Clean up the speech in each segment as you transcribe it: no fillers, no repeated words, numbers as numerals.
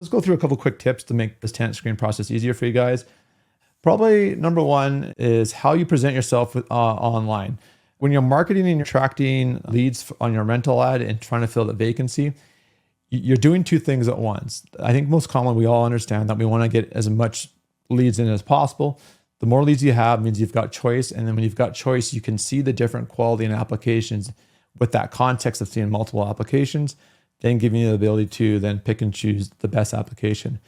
Let's go through a couple quick tips to make this tenant screen process easier for you guys. Probably number one is how you present yourself online. When you're marketing and you're attracting leads on your rental ad and trying to fill the vacancy, you're doing two things at once. I think most commonly we all understand that we want to get as much leads in as possible. The more leads you have means you've got choice. And then when you've got choice, you can see the different quality and applications with that context of seeing multiple applications, then giving you the ability to then pick and choose the best application.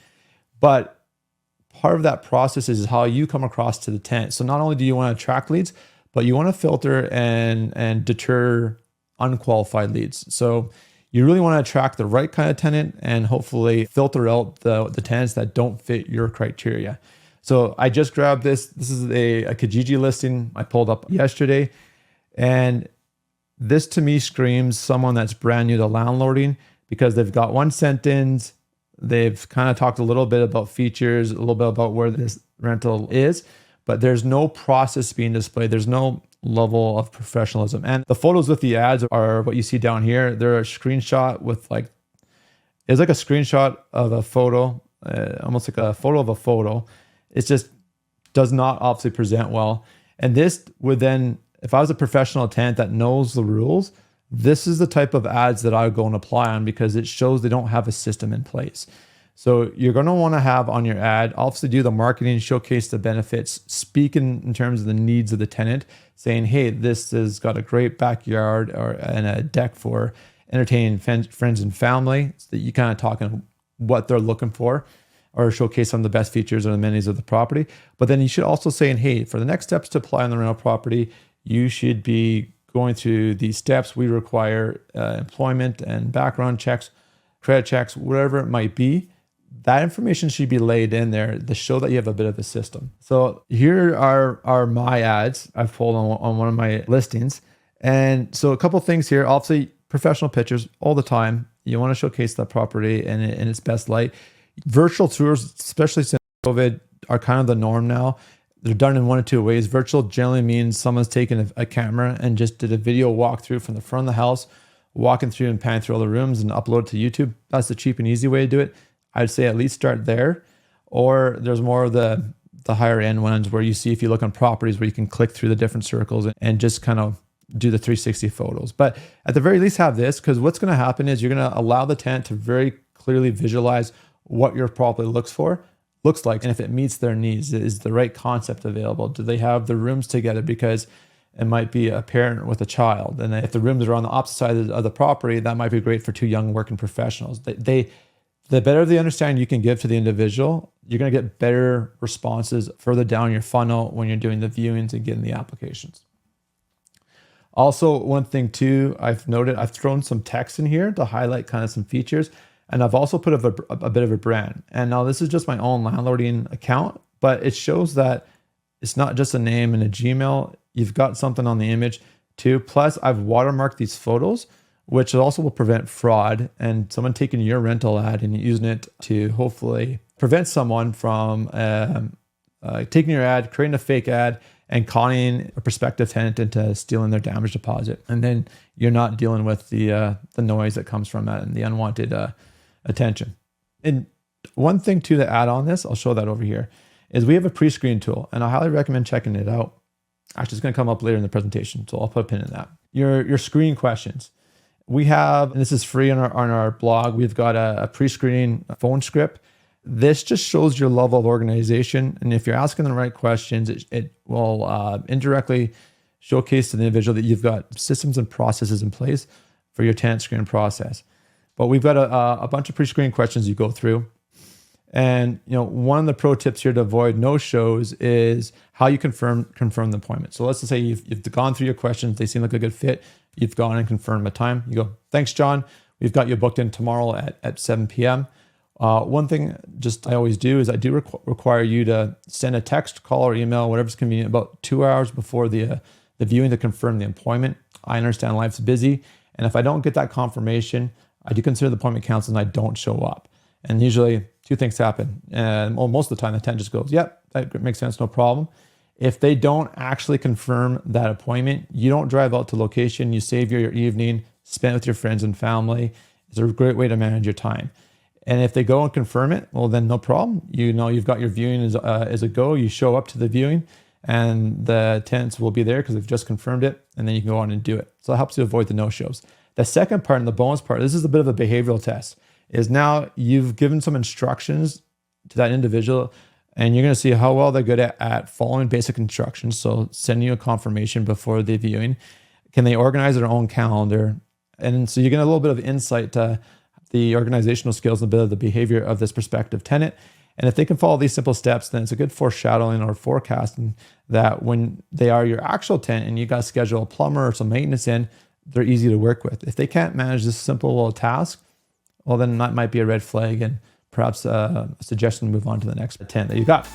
But part of that process is how you come across to the tenant. So not only do you want to attract leads, but you want to filter and deter unqualified leads. So you really want to attract the right kind of tenant and hopefully filter out the tenants that don't fit your criteria. So I just grabbed this. This is a Kijiji listing I pulled up yesterday. And this to me screams someone that's brand new to landlording because they've got one sentence. They've kind of talked a little bit about features, a little bit about where this rental is, but there's no process being displayed. There's no level of professionalism. And the photos with the ads are what you see down here. They're a screenshot with it's like a screenshot of a photo, almost like a photo of a photo. It just does not obviously present well. And this would then, if I was a professional tenant that knows the rules, this is the type of ads that I would go and apply on because it shows they don't have a system in place. So you're going to want to have on your ad, obviously do the marketing, showcase the benefits, speak in terms of the needs of the tenant, saying, hey, this has got a great backyard and a deck for entertaining friends and family, so that you kind of talking what they're looking for or showcase some of the best features or amenities of the property. But then you should also say, hey, for the next steps to apply on the rental property, you should be going through these steps. We require employment and background checks, credit checks, whatever it might be. That information should be laid in there to show that you have a bit of a system. So here are my ads I've pulled on one of my listings. And so a couple of things here, obviously professional pictures all the time. You want to showcase that property in its best light. Virtual tours, especially since COVID, are kind of the norm now. They're done in one of two ways. Virtual generally means someone's taken a camera and just did a video walkthrough from the front of the house, walking through and panning through all the rooms and upload it to YouTube. That's the cheap and easy way to do it. I'd say at least start there. Or there's more of the higher end ones where you see, if you look on properties, where you can click through the different circles and just kind of do the 360 photos. But at the very least have this, because what's going to happen is you're going to allow the tenant to very clearly visualize what your property looks like, and if it meets their needs. Is the right concept available? Do they have the rooms together? Because it might be a parent with a child, and if the rooms are on the opposite side of the property, that might be great for two young working professionals. The better the understanding you can give to the individual, you're going to get better responses further down your funnel when you're doing the viewings and getting the applications. Also, one thing too, I've noted, I've thrown some text in here to highlight kind of some features. And I've also put a bit of a brand. And now this is just my own landlording account, but it shows that it's not just a name and a Gmail. You've got something on the image too. Plus, I've watermarked these photos, which also will prevent fraud and someone taking your rental ad and using it to hopefully prevent someone from taking your ad, creating a fake ad, and conning a prospective tenant into stealing their damage deposit. And then you're not dealing with the noise that comes from that and the unwanted attention. And one thing too to add on this, I'll show that over here, is we have a pre-screen tool, and I highly recommend checking it out. Actually, it's going to come up later in the presentation, so I'll put a pin in that. Your screening questions. We have, and this is free on our blog, we've got a pre-screening phone script. This just shows your level of organization, and if you're asking the right questions, it will indirectly showcase to the individual that you've got systems and processes in place for your tenant screening process. But we've got a bunch of pre-screening questions you go through. And one of the pro tips here to avoid no-shows is how you confirm the appointment. So let's just say you've gone through your questions, they seem like a good fit, you've gone and confirmed a time. You go, thanks, John. We've got you booked in tomorrow at 7 p.m. One thing I always do is I do require you to send a text, call, or email, whatever's convenient, about 2 hours before the viewing to confirm the appointment. I understand life's busy, and if I don't get that confirmation, I do consider the appointment canceled and I don't show up. And usually two things happen. And most of the time the tenant just goes, yep, that makes sense, no problem. If they don't actually confirm that appointment, you don't drive out to location, you save your evening, spend it with your friends and family. It's a great way to manage your time. And if they go and confirm it, well, then no problem. You know, you've got your viewing as a go. You show up to the viewing and the tenants will be there because they've just confirmed it, and then you can go on and do it. So it helps you avoid the no-shows. The second part and the bonus part, this is a bit of a behavioral test, is now you've given some instructions to that individual, and you're going to see how well they're good at following basic instructions. So sending you a confirmation before the viewing. Can they organize their own calendar? And so you get a little bit of insight to the organizational skills and a bit of the behavior of this prospective tenant. And if they can follow these simple steps, then it's a good foreshadowing or forecasting that when they are your actual tenant and you got to schedule a plumber or some maintenance in, they're easy to work with. If they can't manage this simple little task, well, then that might be a red flag and perhaps a suggestion to move on to the next tenant that you got.